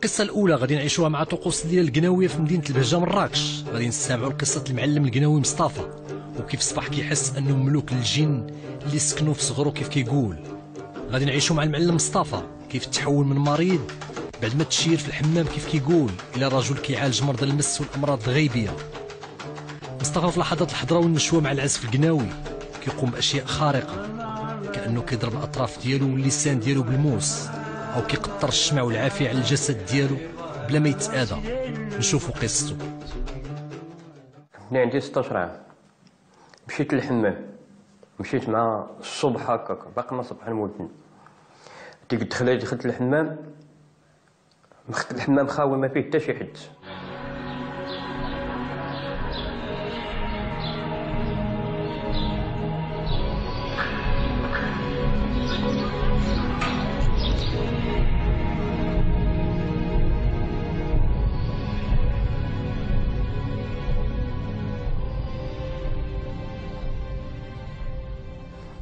القصة الأولى غادي نعيشوها مع طقوس ديال القناوية في مدينة البهجة مراكش. غادي نستمعوا لقصة المعلم القناوي مصطفى وكيف صباح كيحس أنهم ملوك الجن اللي سكنوا في صغرو كيف كيقول. غادي نعيشوا مع المعلم مصطفى كيف تحول من مريض بعد ما تشير في الحمام كيف كيقول إلى رجل كيعالج مرضى المس والأمراض الغيبية. مصطفى في لحظات الحضرة والنشوة مع العزف القناوي كيقوم بأشياء خارقة، كأنه كيضرب الأطراف ديالو واللسان ديالو بالموس أو كيقطر الشمع والعافية على الجسد ديالو بلا ما يتآذى. نشوفوا قصته. كنت عندي 16 عام، مشيت للحمام، مشيت مع الصبح هكاك باقي ما صبح المدن. ديك الدخله دخلت للحمام، الحمام خاوي ما فيه حتى شي حد.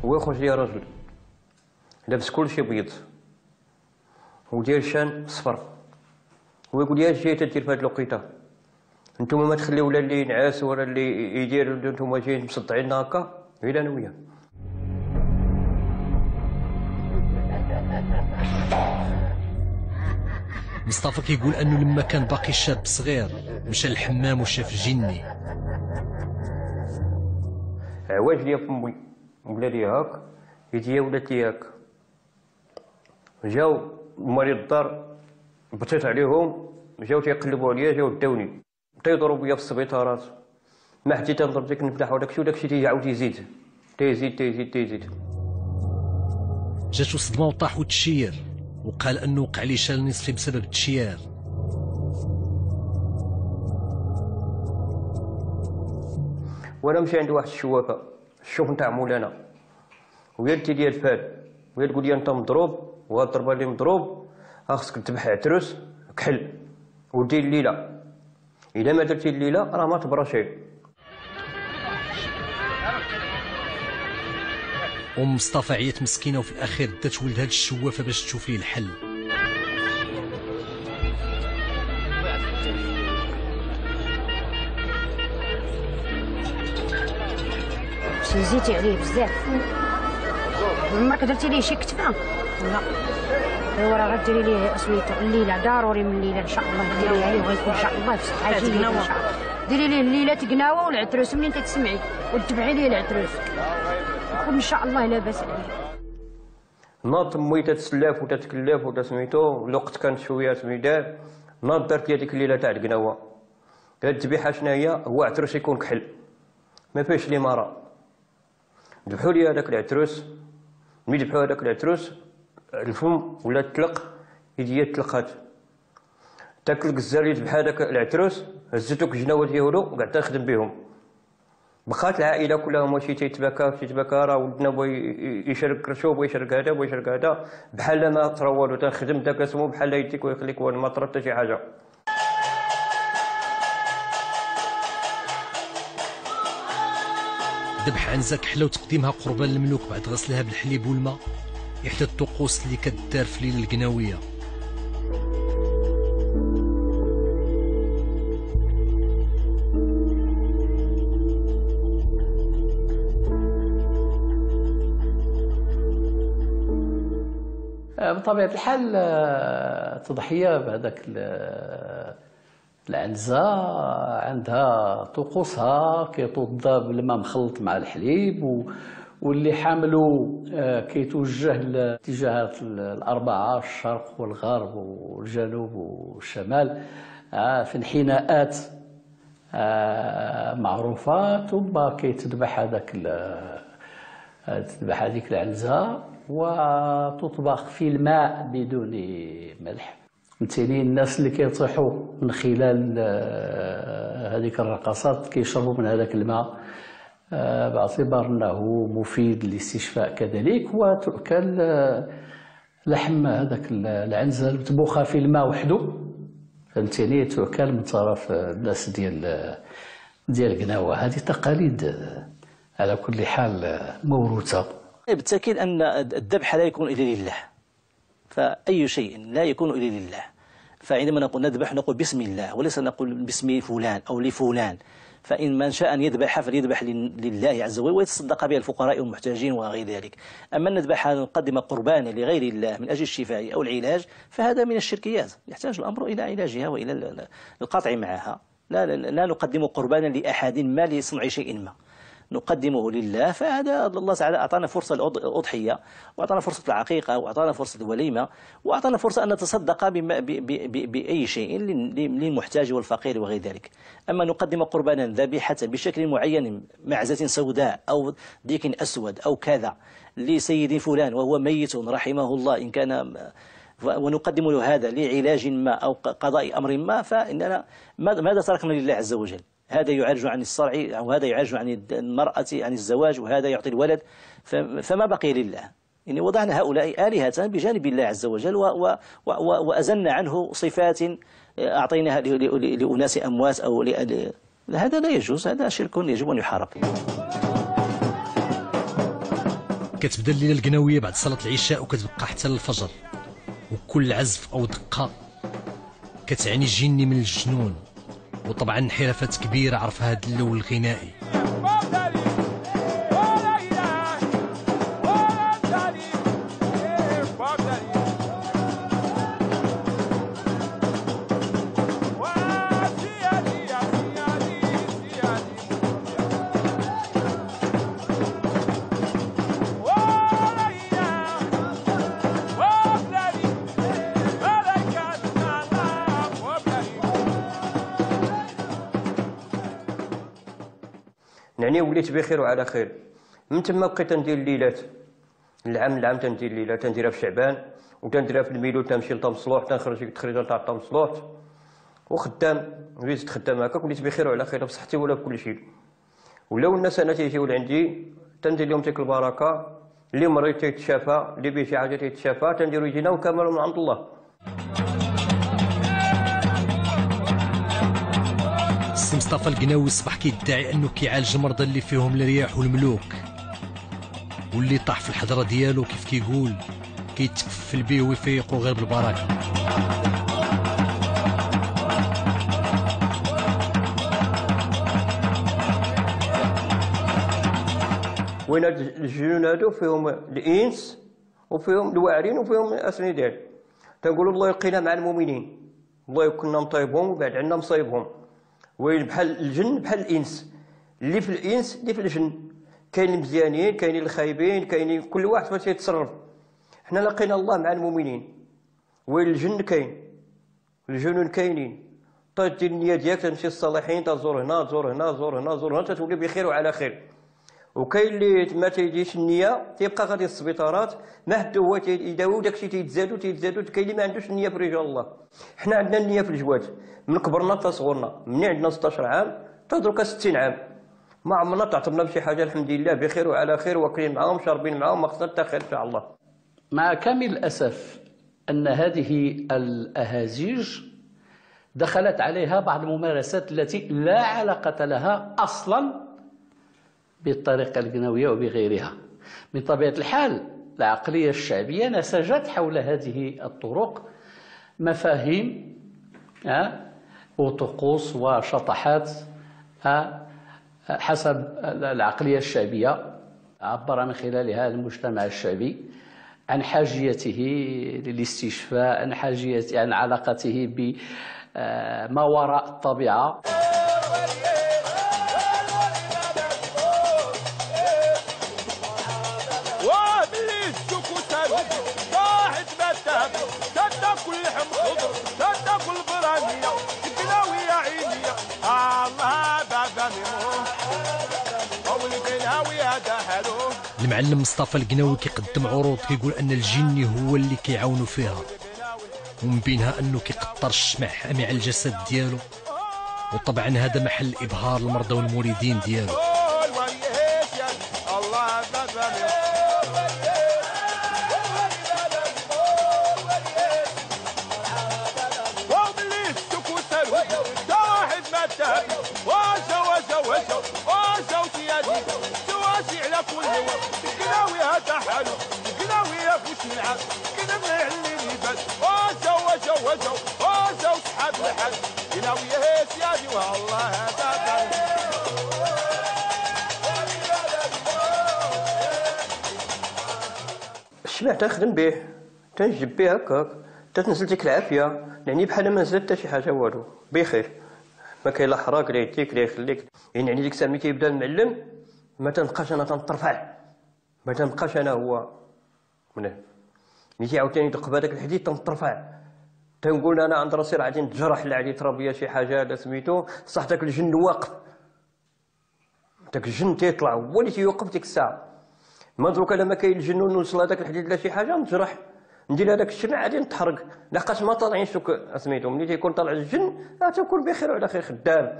هو يخرج لي راجل لابس كلشي بيض وداير شان صفر، هو يقول لي اش جاي تدير في هاد الوقيته؟ نتوما ما تخليو لا اللي ينعس ولا اللي يدير، نتوما جايين مصدعين هكا غير انا وياه. مصطفى كيقول انه لما كان باقي شاب صغير مشى للحمام وشاف جني. عواج ليا فمي ولا لي هاك يديا ولاتي هاك. جاو مريض الدار بطيت عليهم، جاو تيقلبوا عليا، جاو داوني تيضربوا بيا في السبيطارات. ما حتى تنضرب ديك نفتح وداكشي وداكشي تيعاود يزيد تيزيد تيزيد تيزيد. جاتو صدمه وطاح وتشير وقال انه وقع ليه شلل نصفي بسبب التشيار. وانا مشى عند واحد الشوافه، الشوف نتاع مولانا، وهي ديال فاد، وهي تقول لي انت مضروب وهاد الضربه اللي مضروب خاصك تذبح عتروس كحل ودير الليله، اذا ما درتي الليله راه ما تبرا شيء. ام مصطفى عيات مسكينه وفي الاخير دات ولدها للشوافه باش تشوف ليه الحل. زيتي عليه بزاف، عمرك درتي ليه شي كتفه؟ لا، ايوا راه غديري ليه سميتو الليله، ضروري من الليله ان شاء الله ديري عليه وغيكون ان شاء الله في صحه جيده ان شاء الله. ديري ليه الليله تقناوه والعتروس منين تتسمعي وتتبعي ليه العتروس يكون ان شاء الله لاباس عليه. ناض مي تتسلاف وتتكلف وتسميتو، الوقت كان شويه سميدار، ناض درت لي هذيك الليله تاع القناوه. هاد الذبيحه شناهي؟ هو عتروس يكون كحل ما فيهش لي مرا. ذبحوا لي هذاك العتروس، ملي ذبحوا هذاك العتروس الفم ولا تطلق، يديا تطلقات. داك الكزار اللي ذبح هذاك العتروس هزتو الجناوه ديالو وقعدت نخدم بهم. بقات العائله كلها ماشي تيتبكى راه ولدنا بغا يشرك كرشو، بغا يشرك هذا، بغا يشرك هذا، بحال ما طرا والو. تنخدم داك اسمو بحال يديك ويخليك ما طرا حتى شي حاجه. ذبح عنزه كحله وتقديمها قربان الملوك بعد غسلها بالحليب والماء، احدى الطقوس اللي كدار في ليله القناويه. بطبيعة الحال التضحية بهذاك العنزة عندها طقوسها، كيتوضا بالماء مخلط مع الحليب، واللي حاملو كيتوجه لاتجاهات الأربعة، الشرق والغرب والجنوب والشمال، في انحناءات معروفة، ثم كيتذبح تذبح هذيك العنزة وتطبخ في الماء بدون ملح. بالتالي الناس اللي كيطيحوا من خلال هذيك الرقصات كيشربوا من هذاك الماء باعتبار انه مفيد للاستشفاء كذلك. وتؤكل لحم هذاك العنزه المطبوخه في الماء وحده، فهمتيني، تؤكل من طرف الناس ديال قناوه. هذه تقاليد على كل حال موروثه. بالتأكيد أن الذبح لا يكون إلا لله، فأي شيء لا يكون إلا لله، فعندما نقول نذبح نقول بسم الله وليس نقول باسم فلان أو لفلان. فإن من شاء أن يذبح فليذبح لله عز وجل ويتصدق بها الفقراء والمحتاجين وغير ذلك. أما نذبح نقدم قربانا لغير الله من أجل الشفاء أو العلاج فهذا من الشركيات، يحتاج الأمر إلى علاجها وإلى القطع معها. لا نقدم قربانا لأحد ما لصنع شيء ما، نقدمه لله. فهذا الله تعالى أعطانا فرصة الأضحية، وأعطانا فرصة العقيقة، وأعطانا فرصة الوليمة، وأعطانا فرصة أن نتصدق بأي شيء للمحتاج والفقير وغير ذلك. أما نقدم قربانا ذبيحة بشكل معين، معزة سوداء أو ديك أسود أو كذا لسيد فلان وهو ميت رحمه الله إن كان، ونقدم له هذا لعلاج ما أو قضاء أمر ما، فإننا ماذا تركنا لله عز وجل؟ هذا يعالج عن الصرع، أو هذا يعالج عن المرأة عن الزواج، وهذا يعطي الولد، فما بقي لله. يعني وضعنا هؤلاء آلهة بجانب الله عز وجل وأزلنا عنه صفات أعطيناها لأناس أموات أو هذا لا يجوز، هذا شرك يجب أن يحارب. كتبدا الليلة القناوية بعد صلاة العشاء وكتبقى حتى للفجر، وكل عزف أو دقة كتعني جني من الجنون، وطبعا انحرافات كبيرة عرفها هذا اللون الغنائي. يعني وليت بخير وعلى خير. من تما بقيت ندير الليلات، العام تندير الليلات، تنديرها في شعبان وتنديرها في الميلود، تمشي لطمسلوح، تنخرج التخريجه تاع طمسلوح وخدام، وليت خدام هكاك، وليت بخير وعلى خير بصحتي ولا بكل شيء. ولاو الناس انا تيجيو لعندي تندير لهم ديك البركه، اللي مريض تيتشافى، اللي بيه شي حاجه تيتشافى، تنديرو يجينا وكامل من عند الله. السي مصطفى القناوي صبح كيدعي انه كيعالج المرضى اللي فيهم الرياح والملوك، واللي طاح في الحضره ديالو كيف كيقول كيتكفل بيه ويفيقو غير بالبركه. وين هاد الجنون هادو فيهم الانس وفيهم الواعرين وفيهم الاسندان. تنقولوا الله يلقينا مع المؤمنين، الله يكوننا مطيبهم وبعد عنا مصايبهم. وين بحال الجن بحال الانس، اللي في الانس اللي في الجن، كاين المزيانين كاينين الخايبين، كاينين كل واحد فاش يتصرف. حنا لقينا الله مع المؤمنين. وين الجن كاين، الجنون كاينين، تدير النيه ديالك تمشي للصالحين، تزور هنا تزور هنا تزور هنا تزور هنا، تتولي بخير وعلى خير. وكاين اللي ما تيجيش النيه تيبقى غادي للسبيطارات، ما حتى هو يداويو داكشي تيتزادوا. كاين اللي ما عندوش النيه في رجال الله. حنا عندنا النيه في الجواد من كبرنا حتى صغرنا، من عندنا 16 عام حتى دركا 60 عام، ما عمرنا تعطبنا بشي حاجه، الحمد لله بخير وعلى خير، واكلين معاهم شاربين معاهم، ما خصنا حتى خير ان شاء الله. مع كامل الأسف أن هذه الأهازيج دخلت عليها بعض الممارسات التي لا علاقة لها أصلا بالطريقة القناوية وبغيرها. من طبيعة الحال العقلية الشعبية نسجت حول هذه الطرق مفاهيم وطقوس وشطحات حسب العقلية الشعبية. عبر من خلالها المجتمع الشعبي عن حاجيته للاستشفاء، عن علاقته بما وراء الطبيعة. المعلم مصطفى القناوي كيقدم عروض كيقول ان الجن هو اللي كيعاونوا فيها، ومن بينها انه كيقطر الشمع حامي على الجسد ديالو، وطبعا هذا محل ابهار المرضى والمريدين ديالو. كنا لحد لحد يناويه سيادي والله هذا الشمع تنخدم به تنجب به هكاك تتنزل ديك العافيه يعني بحال ما نزلت حتى شي حاجه والو بخير ما كاين لا حراك لا يديك لا يخليك يعني ديك الساعه ملي كيبدا المعلم ما تنبقاش انا تنطرفع ما تنبقاش انا هو منه ملي تيعاوتاني يدق بهذاك الحديد تنطرفع تنقول انا عند راسي راه غادي نتجرح لا علي تراب بيا شي حاجه هذا سميتو صح داك الجن واقف داك الجن تيطلع هو اللي تيوقف ديك الساعه ما دروك انا ما كاين الجن ونوصل هذاك الحديد لا شي حاجه نتجرح ندير هذاك الشمع غادي نتحرق لقاش ما طالعين شوك سميتو ملي تيكون طالع الجن تكون بخير وعلى خير خدام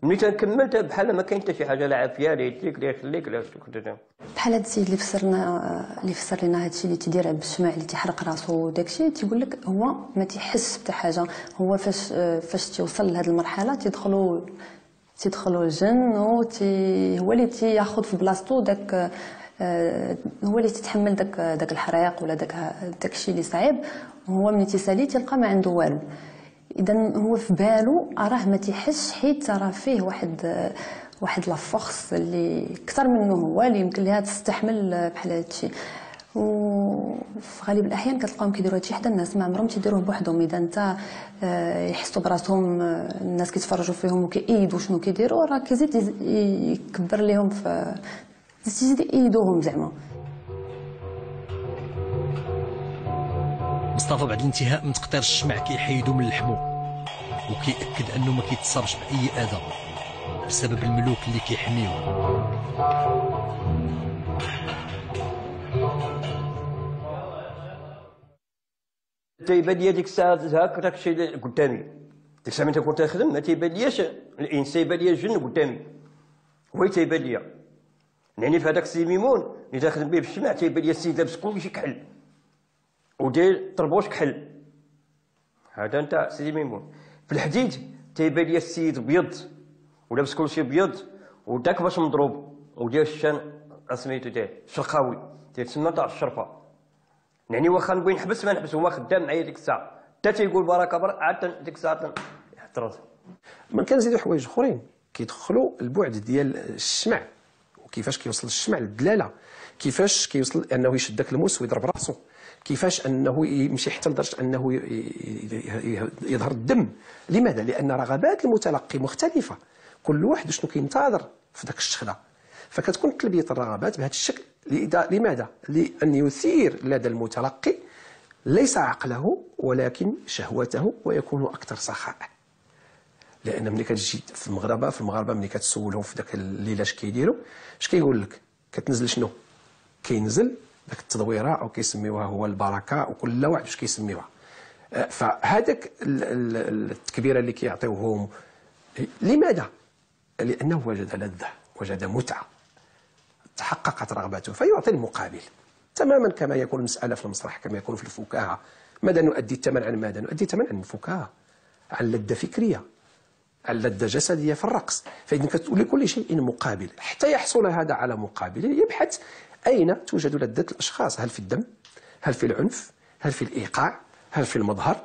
ملي تنكمل بحال ما كاين حتى شي حاجه لا عافيه لا يديك لا يخليك لا بحال هذا السيد اللي فسر لنا هذا الشيء اللي تيدير بالشمع اللي تيحرق راسو وداك الشيء تيقول لك هو ما تيحس حتى حاجه هو فاش تيوصل لهذه المرحله تيدخلوا الجن هو اللي تياخذ في بلاصتو داك هو اللي تتحمل داك الحريق ولا داك الشيء اللي صعيب وهو ملي تيسالي تلقى ما عنده والو اذا هو في بالو راه ما تيحسش حيت راه فيه واحد لا فورس اللي اكثر منه هو اللي يمكن لها تستحمل بحال هذا الشيء وفي غالب الاحيان كتلقاهم كيديروا هادشي حدا الناس ما عمرهم تيديروه بوحدهم اذا انت يحسوا براسهم الناس كيتفرجوا فيهم وكيأيدوا شنو كيديروا راه كيزيد يكبر لهم في تزيد يأيدوهم زعما. مصطفى بعد الانتهاء من تقطير الشمع كيحيدو من لحمو وكيأكد انه ما كيتصابش باي اذى بسبب الملوك اللي كيحميوه. تيبان ليا ديك الساعه هاك داك الشيء اللي قدامي ديك الساعه ملي كنت نخدم ما تيبان لياش الانسان تيبان ليا الجن قدامي هو تيبان ليا يعني في هذاك السي ميمون اللي تخدم به بالشمع تيبان ليا السيد لابس كلشي كحل وداير طربوش كحل هذا نتاع سيدي ميمون. في الحديد تيبان ليا السيد بيض ولابس كلشي بيض وداك باش مضروب وداير الشان سميتو داير شرقاوي تيتسمى تاع الشرفه يعني واخا نبغي نحبس ما نحبس هو خدام معايا ديك الساعه حتى تيقول بركه عاد ديك الساعه يحط راسي. من كنزيدو حوايج اخرين كيدخلوا البعد ديال الشمع وكيفاش كيوصل الشمع للدلاله كيفاش كيوصل انه يشد داك الموس ويضرب راسو كيفاش انه يمشي حتى لدرجه انه يظهر الدم. لماذا؟ لان رغبات المتلقي مختلفه كل واحد شنو كينتظر في داك الشخله فكتكون تلبيه الرغبات بهذا الشكل. لماذا؟ لأن يثير لدى المتلقي ليس عقله ولكن شهوته ويكون أكثر سخاء. لأن ملي كتجي في المغاربة ملي كتسولهم في ذاك الليلة اش كيديروا اش كيقول لك؟ كتنزل شنو؟ كينزل ذاك التدويره او كيسميوها هو البركه وكل واحد واش كيسميوها. فهذاك التكبيره اللي كيعطيوهم لماذا؟ لأنه وجد لذة وجد متعة تحققت رغبته فيعطي المقابل تماما كما يكون المسألة في المسرح كما يكون في الفكاهة. ماذا نؤدي الثمن عن ماذا؟ نؤدي الثمن عن الفكاهة عن لذة فكرية عن لذة جسدية في الرقص. فإذا كتقول لكل شيء مقابل حتى يحصل هذا على مقابل يبحث أين توجد لذة الأشخاص. هل في الدم؟ هل في العنف؟ هل في الإيقاع؟ هل في المظهر؟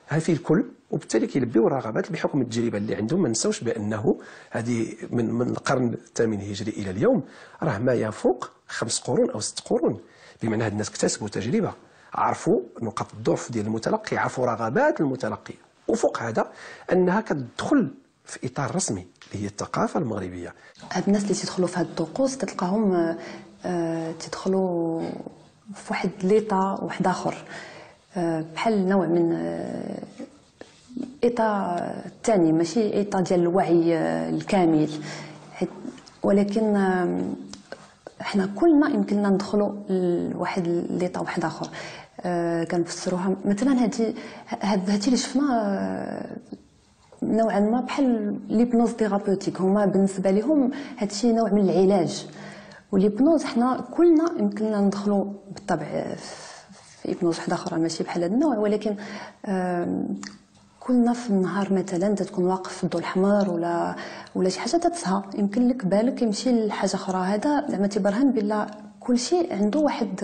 هل في الكل؟ وبالتالي كيلبيو الرغبات بحكم التجربه اللي عندهم. ما نساوش بانه هذه من القرن الثامن الهجري الى اليوم راه ما يفوق 5 قرون او 6 قرون. بمعنى هاد الناس اكتسبوا تجربه عرفوا نقاط الضعف ديال المتلقي عرفوا رغبات المتلقي وفوق هذا انها كتدخل في اطار رسمي اللي هي الثقافه المغربيه. هاد الناس اللي تيدخلوا في هاد الطقوس تلقاهم تدخلوا في واحد ليطا واحد اخر بحال نوع من ايطا ثاني ماشي ايطا ديال الوعي الكامل ولكن احنا كلنا يمكننا ندخلوا لواحد ليطا واحد اخر. كنفسروها مثلا هادشي اللي شفنا نوعا ما بحال ليبنوز ثيرابوتيك هما بالنسبه لهم هادشي نوع من العلاج والليبنوز حنا كلنا يمكننا ندخلوا بالطبع في إبنوز واحد اخرى ماشي بحال هذا النوع ولكن كلنا في النهار مثلا تكون واقف في الضوء الاحمر ولا شي حاجه تتسهى يمكن لك بالك يمشي لحاجه اخرى. هذا زعما تيبرهن بلا كل شيء عنده واحد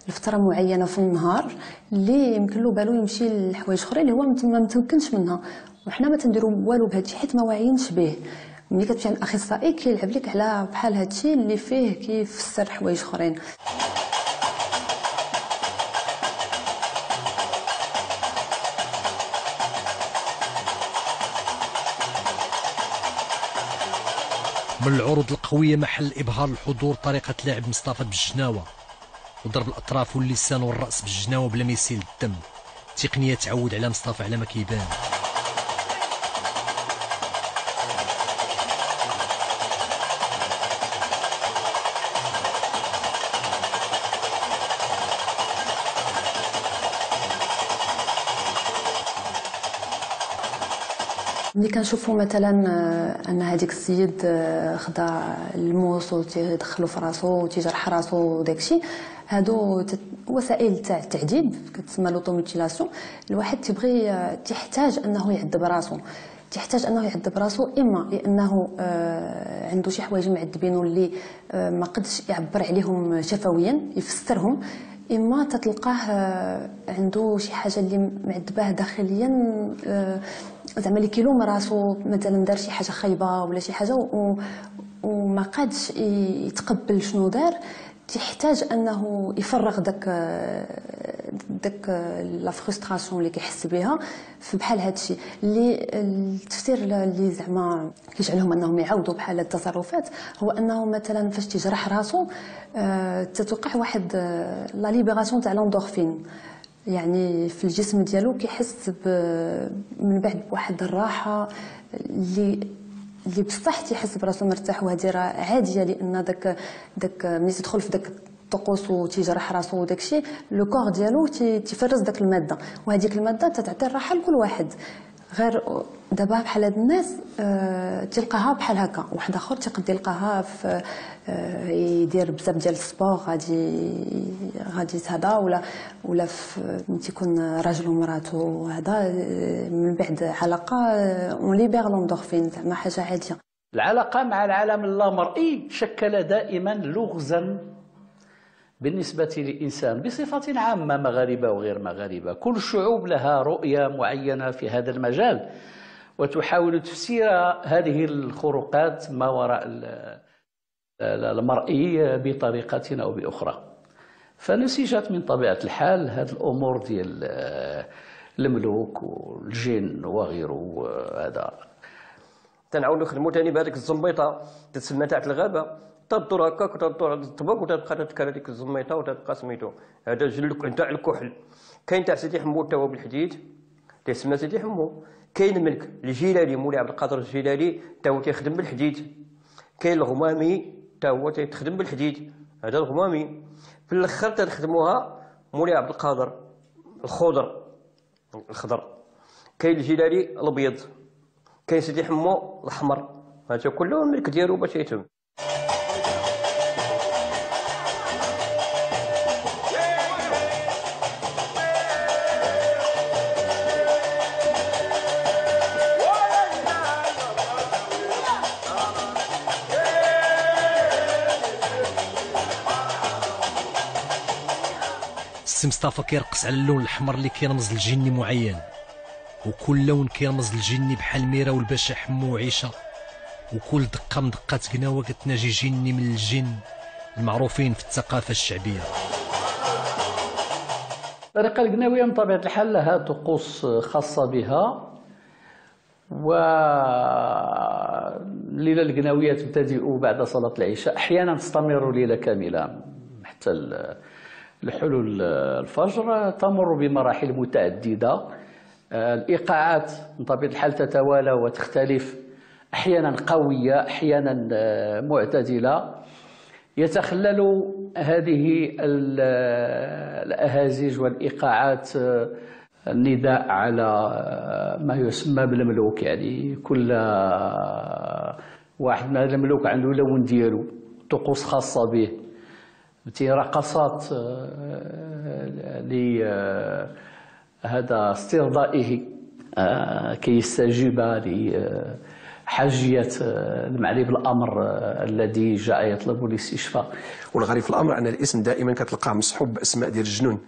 الفتره معينه في النهار اللي يمكن له بالو يمشي لحوايج اخرى اللي هو ما متمكنش منها وحنا ما تنديروا والو بهذا الشيء حيت ما واعيينش به. ملي كتمشي عند الاخصائي كيلعب لك على بحال هذا الشيء اللي فيه كيفسر حوايج اخرين. من العروض القوية محل إبهار الحضور طريقة لعب مصطفى بالجناوة وضرب الأطراف واللسان والرأس بالجناوة بلا ما يسيل الدم. تقنية تعود على مصطفى على ما كيبان. ملي كنشوفوا مثلا ان هذيك السيد خدا الموس وتيدخلو في راسو وتيجرح راسو وداكشي، هادو وسائل تاع التعذيب كتسمى لوطوميتيلاسيون. الواحد تيبغي تحتاج انه يعذب راسو، تحتاج انه يعذب راسو اما لانه عنده شي حوايج معذبينو اللي ما قدش يعبر عليهم شفويا يفسرهم، اما تتلقاه عنده شي حاجه اللي معذباه داخليا، زعما اللي كيلوم راسو مثلا دار شي حاجه خايبه ولا شي حاجه وما قادش يتقبل شنو دار، تحتاج انه يفرغ داك لا فرستراسيون اللي كيحس بها في بحال هذا الشيء. اللي التفسير اللي زعما كيجعلهم انهم يعاودوا بحال هاد التصرفات هو انه مثلا فاش تيجرح راسو تتوقع واحد لا ليبراسيون تاع لوندورفين، يعني في الجسم ديالو كيحس من بعد بواحد الراحه اللي بصح تيحس براسو مرتاح، وهذه راه عاديه لان داك ملي تدخل في داك الطقوس وتيجرح راسو وداكشي لو كور ديالو تيفرز داك الماده، وهذيك الماده تتعطي الراحه لكل واحد. غير دابا بحال هاد الناس تلقاها بحال هكا، واحد اخر تيقد يلقاها في يدير بزاف ديال السبور غادي هذا ولا ملي تيكون راجل ومراته هذا من بعد علاقه اون ليبر لوندورفين، زعما حاجه عاديه. العلاقه مع العالم اللامرئي شكل دائما لغزا بالنسبة للإنسان بصفة عامة، مغاربة وغير مغاربة. كل الشعوب لها رؤية معينة في هذا المجال وتحاول تفسير هذه الخروقات ما وراء المرئي بطريقة أو بأخرى. فنسجت من طبيعة الحال هذه الأمور ديال الملوك والجن وغيره. هذا تنعاود نخدمو تاني بهذيك الزنبيطة تتسمى تاعت الغابة، تدور هكاك وتدور على الطبق وتبقى تذكر هذيك الزنبيطة وتبقى سميتو هذا جل تاع الكحل. كاين تاع سيدي حمود توا بالحديد تيسمى سيدي حمود. كاين الملك الجيلاني مولاي عبد القادر الجيلاني تا هو تيخدم بالحديد. كاين الغمامي تا هو تيخدم بالحديد، هذا الغمامي. في الاخر تنخدموها مولاي عبد القادر الخضر. كاين الجيلاني الابيض، كاين سيدي حمو الاحمر. هذا كله الملك ديالو باش يتم. السي مصطفى كيرقص على اللون الاحمر اللي كيرمز لجني معين، وكل لون كيرمز لجني بحال ميرا والباشا حمو وعيشه، وكل دقه من دقات قناوه كتناجي جني من الجن المعروفين في الثقافه الشعبيه. الطريقه القناويه من طبيعه الحال لها طقوس خاصه بها، والليله القناويه تبتدئ بعد صلاه العشاء، احيانا تستمر ليله كامله حتى الحلول الفجر، تمر بمراحل متعددة. الإيقاعات من طبيعة الحال تتوالى وتختلف، أحيانا قوية أحيانا معتدلة. يتخلل هذه الأهازيج والإيقاعات النداء على ما يسمى بالملوك، يعني كل واحد من هذا الملوك عنده لون ديالو، طقوس خاصة به، رقصات لهذا استرضائه كي يستجيب لحاجية المعني بالأمر الذي جاء يطلب الاستشفاء. والغريب في الأمر أن الاسم دائما كتلقاه مصحوب بأسماء ديال الجنون،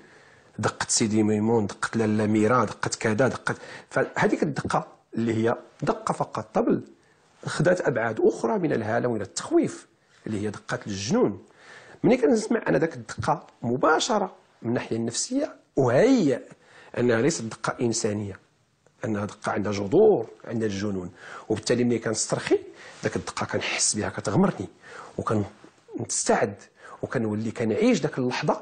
دقة سيدي ميمون، دقة لالا ميرا، دقة كذا، دقة. فهذيك الدقة اللي هي دقة فوق الطبل خذات أبعاد أخرى من الهالة ومن التخويف اللي هي دقة الجنون. ملي كنسمع أنا ذاك الدقة مباشرة من الناحية النفسية أهيئ أنها ليست دقة إنسانية، أنها دقة عندها جذور، عندها الجنون، وبالتالي ملي كنسترخي ذاك الدقة كنحس بها كتغمرني وكنستعد وكنولي كنعيش ذاك اللحظة.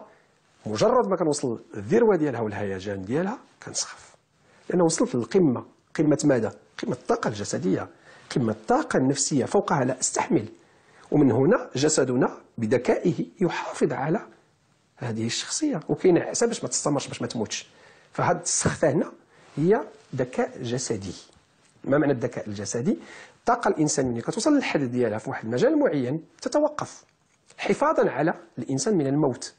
مجرد ما كنوصل للذروة ديالها والهيجان ديالها كنسخف، لأن وصلت للقمة. قمة ماذا؟ قمة الطاقة الجسدية، قمة الطاقة النفسية، فوقها لا أستحمل. ومن هنا جسدنا بذكائه يحافظ على هذه الشخصية وكينعسها باش ما تستمرش، باش ما تموتش. فهاد السخطة هنا هي ذكاء جسدي. ما معنى الذكاء الجسدي؟ الطاقة الإنسانية ملي كتوصل للحد ديالها في واحد المجال معين تتوقف حفاظا على الإنسان من الموت.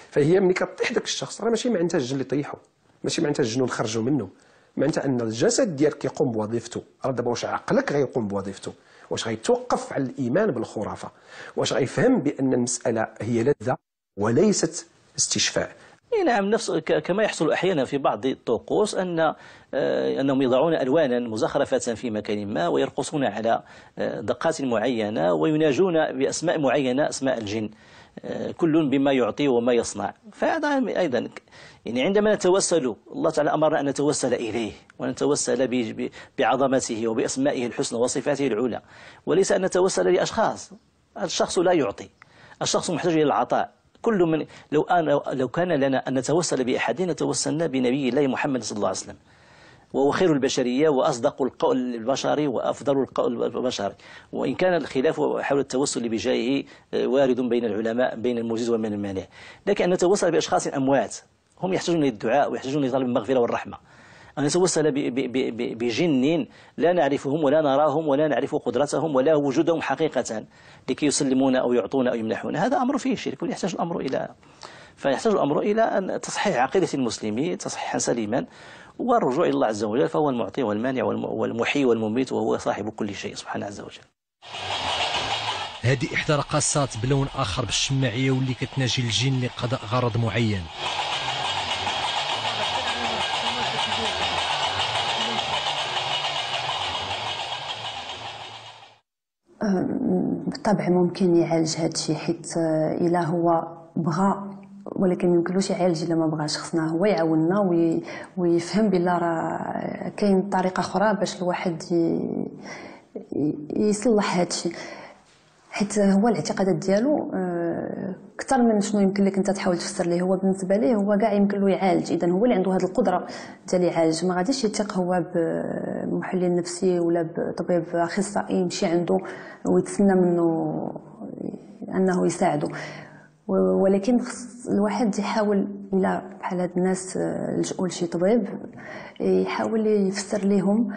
فهي ملي كطيح داك الشخص راه ماشي معناتها الجن اللي طيحو، ماشي معناتها الجنون خرجوا منه، معناتها ان الجسد ديالك كيقوم بوظيفته. راه دابا واش عقلك غيقوم بوظيفته؟ واش غيتوقف على الايمان بالخرافه؟ واش غيفهم بان المساله هي لذه وليست استشفاء؟ نعم، نفس كما يحصل احيانا في بعض الطقوس انهم يضعون الوانا مزخرفه في مكان ما ويرقصون على دقات معينه ويناجون باسماء معينه، اسماء الجن، كل بما يعطي وما يصنع. فهذا أيضا يعني عندما نتوسل، الله تعالى أمرنا أن نتوسل إليه ونتوسل بعظمته وبأسمائه الحسنى وصفاته العلى، وليس أن نتوسل لأشخاص. الشخص لا يعطي، الشخص محتاج إلى العطاء. كل من لو كان لنا أن نتوسل بأحد توسلنا بنبي الله محمد صلى الله عليه وسلم، وهو خير البشرية وأصدق القول البشري وأفضل القول البشري. وإن كان الخلاف حول التوسل بجاهه وارد بين العلماء بين الموجز ومن المانع، لكن أن نتوسل بأشخاص أموات هم يحتاجون للدعاء ويحتاجون لطلب المغفرة والرحمة. أن نتوسل بجن لا نعرفهم ولا نراهم ولا نعرف قدرتهم ولا وجودهم حقيقة لكي يسلمون أو يعطون أو يمنحون، هذا أمر فيه شرك. فيحتاج الأمر إلى أن تصحيح عقيدة المسلمين تصحيحا سليما والرجوع إلى الله عز وجل، فهو المعطي والمانع والمحيي والمميت وهو صاحب كل شيء سبحانه عز وجل. هذه إحدى رقصات بلون آخر بالشماعية واللي كتناجي الجن لقضاء غرض معين. بالطبع ممكن يعالج هذا الشيء، حيت إلا هو بغى، ولكن ما يمكنلوش يعالج الا ما بغاش. خصنا هو يعاوننا ويفهم بلا راه كاين طريقه اخرى باش الواحد يصلح هذا الشيء، حيت هو الاعتقادات ديالو اكثر من شنو يمكن لك انت تحاول تفسر ليه. هو بالنسبه ليه هو كاع يمكن له يعالج، اذا هو اللي عنده هذه القدره ديال يعالج. ما غاديش يثق هو بمحلل نفسي ولا بطبيب اخصائي يمشي عنده ويتسنى منه انه يساعده. ولكن الواحد يحاول الى بحال هاد الناس لجؤوا لشي طبيب يحاول يفسر لهم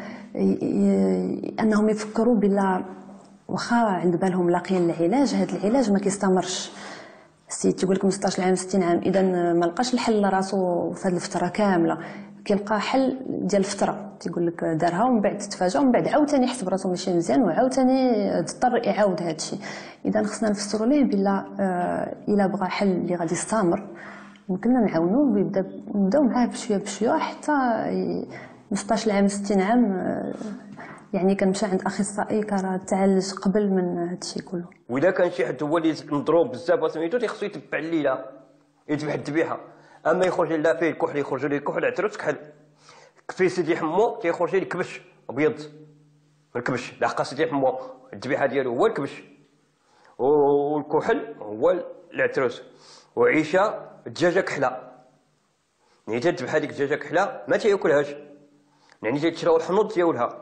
انهم يفكروا بلا واخا عند بالهم لاقيين العلاج، هذا العلاج ما كيستمرش. السيد تيقول لكم 16 عام 60 عام، اذا ما لقاش الحل لراسو في هذه الفتره كامله، كيلقى حل ديال الفتره تيقول لك دارها ومن بعد تفاجئ ومن بعد عاوتاني يحس براسو ماشي مزيان وعاوتاني اضطر يعاود هذا الشيء. اذا خصنا نفسروا ليه بلا الا بغى حل اللي غادي يستمر يمكننا نعاونوه، نبداو معاه بشويه بشويه حتى 16 عام 60 عام يعني كنمشي عند اخصائي كراه تعالج قبل من هذا الشيء كله. واذا كان شي حد هو اللي مضروب بزاف وسميتو تيخصو يتبع الليله، يذبح الذبيحه. اما يخرج لا فيه الكحل يخرج ليه الكحل عترو تكحل، في سيدي حمو تيخرج ليه الكبش ابيض، الكبش لحقا سيدي حمو الذبيحه ديالو هو الكبش والكحل هو العتروس، وعيشه الدجاجه كحله. يعني تذبح هذيك الدجاجه كحله ما تياكلهاش، يعني تيشراو الحنوض ديالها.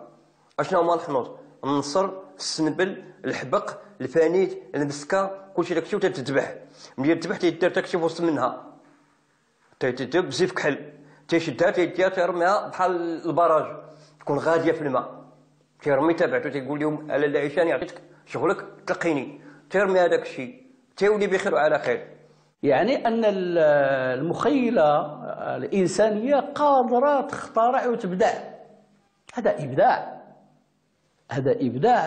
اشنو هما الحنوض؟ النصر، السنبل، الحبق، الفانيت، المسكه، كلشي داكشي وتتذبح. ملي تذبح تيدار داكشي في وسط منها، تيدير بزيف كحل، تيشدها تيديها تيرميها بحال البراج تكون غاديه في الماء، تيرمي تابعتو تيقول لهم الا لا عشان يعطيك شغلك تلقيني، تيرمي هذاك الشيء تيولي بخير وعلى خير. يعني أن المخيلة الإنسانية قادرة تخترع وتبدع. هذا إبداع، هذا إبداع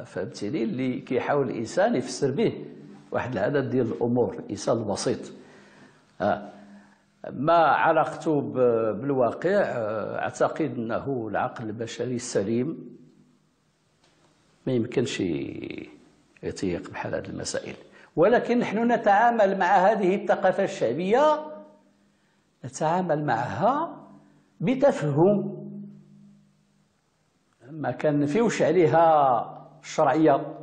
فهمتيني اللي كيحاول الإنسان يفسر به واحد العدد ديال الأمور، الإنسان البسيط. ما علاقته بالواقع اعتقد انه العقل البشري السليم ما يمكنش يتيق بحال هذه المسائل، ولكن نحن نتعامل مع هذه الثقافة الشعبية، نتعامل معها بتفهم، ما كنفيوش عليها الشرعية،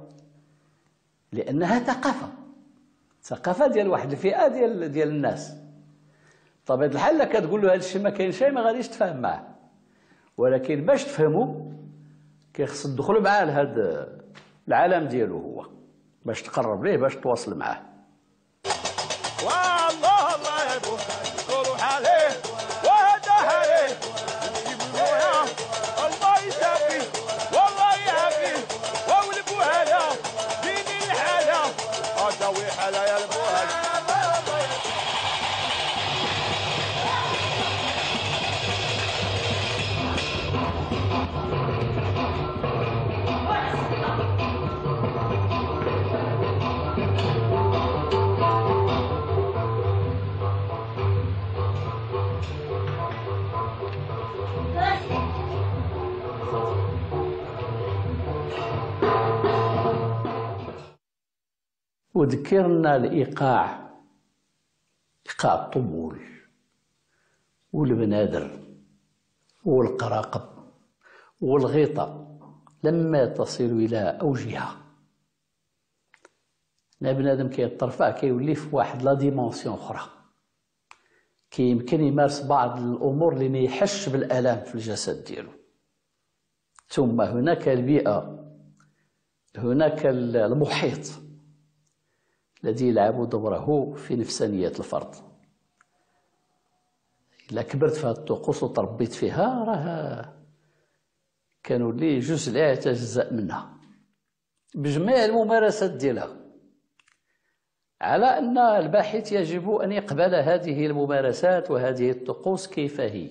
لأنها ثقافة ديال واحد الفئة ديال الناس. طبيعة الحال كتقول له هذا الشيء ما كاين شيء ما غاديش تفهم معاه، ولكن باش تفهموا كيخص تدخلوا معاه لهذا العالم ديالو هو، باش تقرب ليه، باش تواصل معاه. والله الله يبوح تروح عليه وهذا عليه الله يسافي والله يعافيه وولبوها ديني الحالة هذا وحالة يا البوها. وذكرنا الإيقاع، إيقاع الطبول والبنادر والقراقب والغيطة لما تصل إلى أوجها، بنادم كيترفع كيولي في واحد لا ديمونسيون أخرى، كيمكن يمارس بعض الأمور اللي ما يحسش بالآلام في الجسد ديالو. ثم هناك البيئة، هناك المحيط الذي يلعب دوره في نفسانية الفرد. إلا كبرت في هذه الطقوس وتربيت فيها راه كانوا لي جزء لا يتجزأ منها بجميع الممارسات ديالها، على أن الباحث يجب أن يقبل هذه الممارسات وهذه الطقوس كيف هي.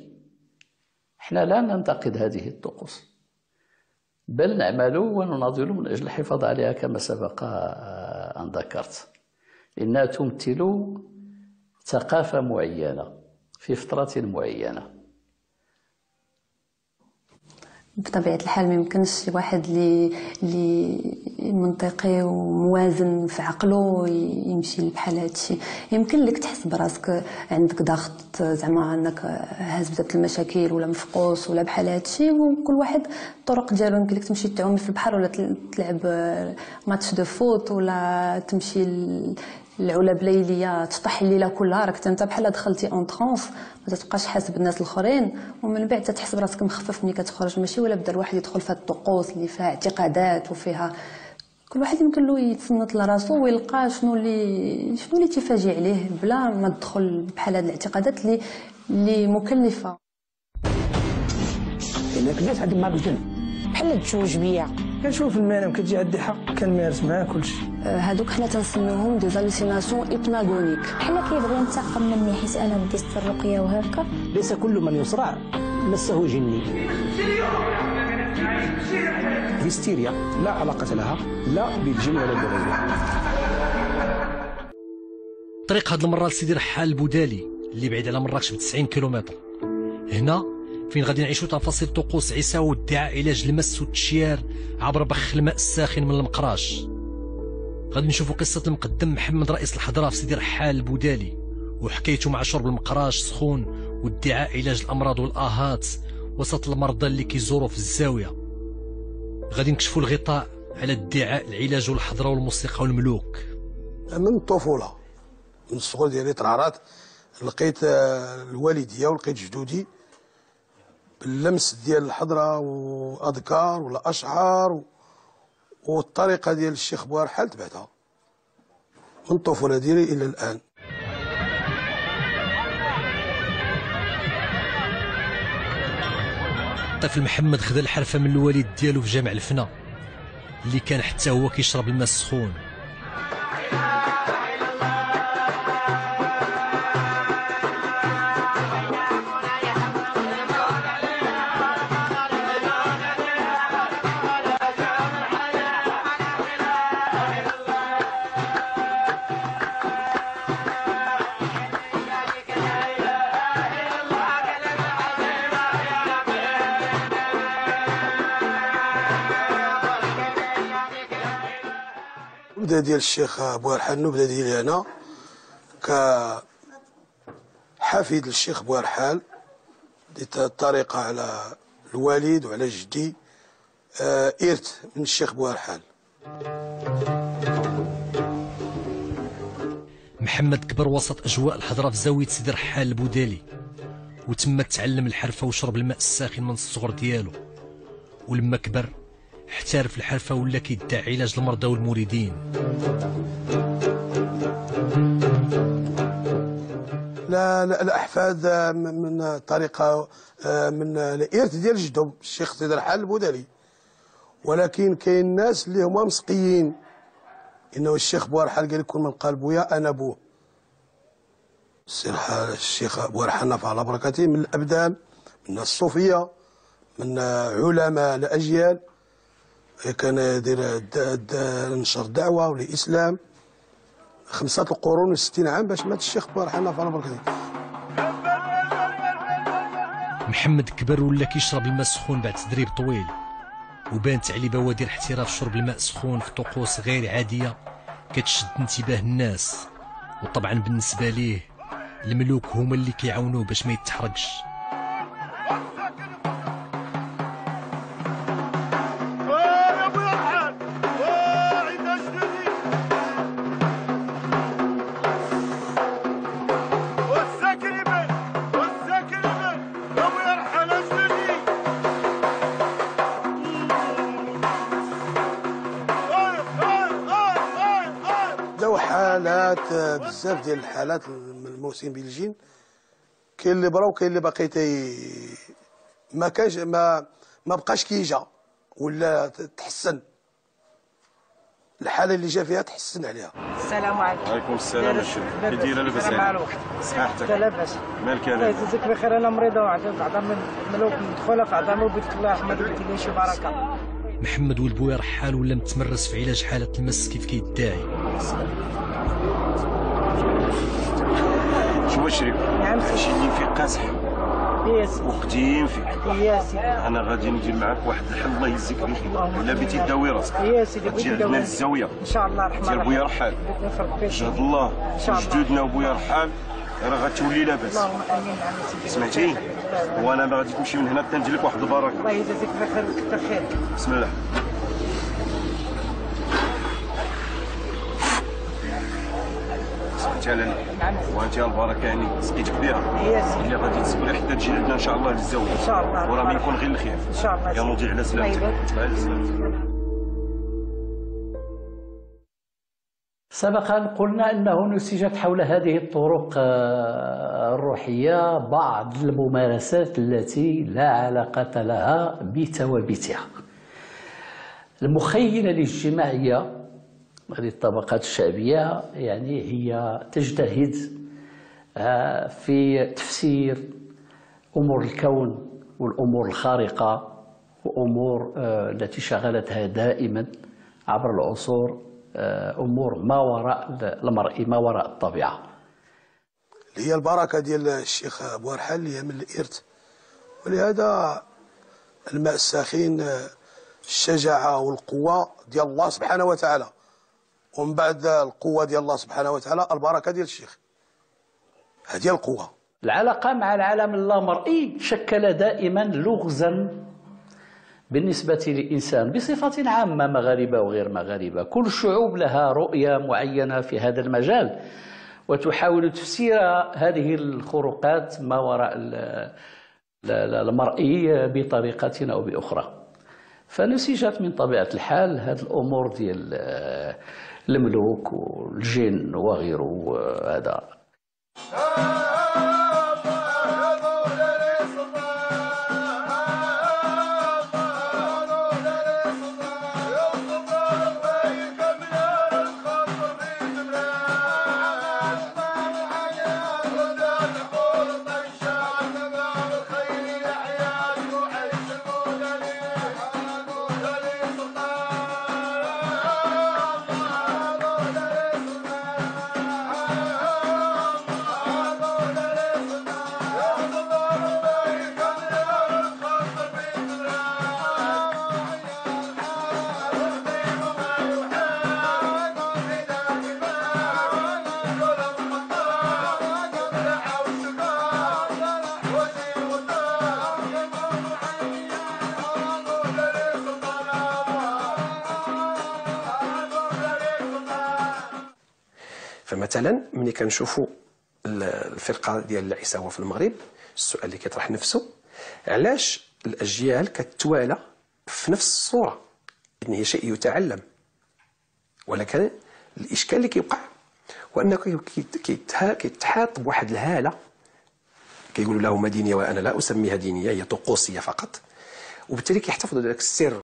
احنا لا ننتقد هذه الطقوس، بل نعمل ونناضل من أجل الحفاظ عليها كما سبق أن ذكرت، لأنها تمثل ثقافة معينة في فترة معينة. بطبيعة الحال ما يمكنش شي واحد اللي منطقي وموازن في عقله يمشي بحال هذا الشيء. يمكن لك تحس براسك عندك ضغط، زعما انك هاز بزاف المشاكل ولا مفقوس ولا بحال هذا الشيء، وكل واحد الطرق ديالو. يمكن لك تمشي تعومي في البحر ولا تلعب ماتش دو فوت ولا تمشي العلب ليليه تطيح الليله كلها، راك انت بحال دخلتي اون ترونس، ما تبقاش حاسب الناس الاخرين، ومن بعد تحس براسك مخفف ملي كتخرج. ماشي ولا بدا الواحد يدخل في هاد الطقوس اللي فيها اعتقادات وفيها كل واحد يمكن له يتصنت لراسو ويلقى شنو اللي تيفاجئ عليه بلا ما تدخل بحال هاد الاعتقادات اللي مكلفه. الا كنت عندي مرض الجن بحال تزوج بيا، كنشوف المنام كتجي عندي حق كنمارس معاه كلشي. هادوك حنا تنسميوهم دي زالوسيناسيون ايبناغونيك. بحال كيبغي ينتقم مني حيت انا بديت الرقيه وهكا. ليس كل من يصرع مسه جني. هيستيريا لا علاقة لها لا بالجن ولا بغيره. طريق هاد المرة لسيدي رحال البودالي اللي بعيد على مراكش ب90 كيلومتر. هنا فين غادي نعيشوا تفاصيل طقوس عيسى وادعاء علاج المس والتشيار عبر بخ الماء الساخن من المقراش. غادي نشوفوا قصة المقدم محمد رئيس الحضرة في سيدي رحال البودالي وحكايته مع شرب المقراش سخون وادعاء علاج الأمراض والآهات وسط المرضى اللي كيزوروا في الزاوية. غادي نكشفوا الغطاء على ادعاء العلاج والحضرة والموسيقى والملوك. من الطفولة من الصغر ديالي طرارات لقيت الوالدية ولقيت جدودي باللمس ديال الحضرة وأذكار ولا أشعار والطريقة ديال الشيخ بوارحال تبعتها من الطفولة ديالي إلى الآن. الطفل محمد خذا الحرفة من الوالد ديالو في جامع الفنا اللي كان حتى هو كيشرب الماء السخون. النبذه ديال الشيخ بويرحال النبذه ديالي انا كحفيد للشيخ بويرحال، ديت الطريقه على الوالد وعلى جدي، إرث من الشيخ بويرحال. محمد كبر وسط أجواء الحضرة في زاوية سيدي رحال البودالي، وتما تعلم الحرفة وشرب الماء الساخن من الصغر ديالو، ولما كبر احترف الحرفة ولا كيدعي علاج المرضى والمريدين. لا الأحفاد من طريقة من الإرث ديال جدهم الشيخ سيدي رحال البودالي، ولكن كاين الناس اللي هما مسقيين انه الشيخ بويرحال قال لكم من قال بويا انا بوه. الشيخ بويرحال نفع على بركاته من الابدان، من الصوفيه، من علماء الاجيال، كان يدير نشر الدعوه والاسلام 5 القرون و60 عام باش مات الشيخ بويرحال نفع على بركاته. محمد كبر ولا كيشرب الماء السخون بعد تدريب طويل، وبانت عليه بوادر احتراف شرب الماء سخون في طقوس غير عاديه كتشد انتباه الناس، وطبعا بالنسبه ليه الملوك هما اللي كيعاونوه باش ما يتحرقش. حالات بزاف ديال الحالات الموسم بالجين، كاين اللي برا وكاين اللي باقي ما كانش ما بقاش كيجا ولا تحسن الحاله اللي جا فيها تحسن عليها. السلام عليكم. وعليكم السلام الشيخ. كي دايره لاباس عليك؟ صحتك؟ لاباس. مالك يا الله يجزيك بخير. انا مريضه وعطيت عظام من ملوك ندخلها في عظام وبيتك الله يرحمه ويدير لي شي بركه. محمد ولد بويرحال ولا متمرس في علاج حالة المس كيف كيدعي. شو شريف؟ نعم سيدي. شي فيه قاصح وقديم فيك. يا سيدي. انا غادي ندير معاك واحد الحل الله يجزيك بخير، الا بغيتي تداوي راسك. يا سيدي تجي عندنا الزاويه ان شاء الله الرحمن ديال بويرحال. جهد الله جدودنا وبويرحال راه غتولي لاباس. اللهم امين. نعم سيدي. سمعتي؟ وانا ما غادي تمشي من هنا حتى ندير لك واحد البركه. الله يجازيك بخير وكثر خير. بسم الله. تعالى وانت البركه يعني سقيتك بها. اللي غادي تصبري حتى تجي عندنا ان شاء الله للزاويه. ان شاء الله. وراه ما يكون غير الخير. ان شاء الله. يا مودي على سلامتك. على سلامتك. سبقا قلنا أنه نسجت حول هذه الطرق الروحية بعض الممارسات التي لا علاقة لها بثوابتها. المخيلة الاجتماعية هذه الطبقات الشعبية يعني هي تجتهد في تفسير أمور الكون والأمور الخارقة وأمور التي شغلتها دائما عبر العصور، أمور ما وراء المرء، ما وراء الطبيعة. هي البركة ديال الشيخ بويرحال اللي هي من الإرث، ولهذا الماء الساخن الشجاعة والقوة ديال الله سبحانه وتعالى، ومن بعد القوة ديال الله سبحانه وتعالى البركة ديال الشيخ. هذه القوة. العلاقة مع العالم اللامرئي شكل دائما لغزا بالنسبة للإنسان بصفة عامة، مغاربة وغير مغاربة. كل الشعوب لها رؤية معينة في هذا المجال وتحاول تفسير هذه الخروقات ما وراء المرئي بطريقة أو بأخرى. فنسجت من طبيعة الحال هذه الأمور ديال الملوك والجن وغيره. هذا فمثلا ملي كنشوفوا الفرقه ديال العيساوه في المغرب، السؤال اللي كيطرح نفسه علاش الاجيال كتوالى في نفس الصوره؟ ان هي شيء يتعلم، ولكن الاشكال اللي كيوقع هو انه كيتحاط بواحد الهاله كيقولوا له دينيه، وانا لا اسميها دينيه، هي طقوسيه فقط، وبالتالي كيحتفظوا بذلك السر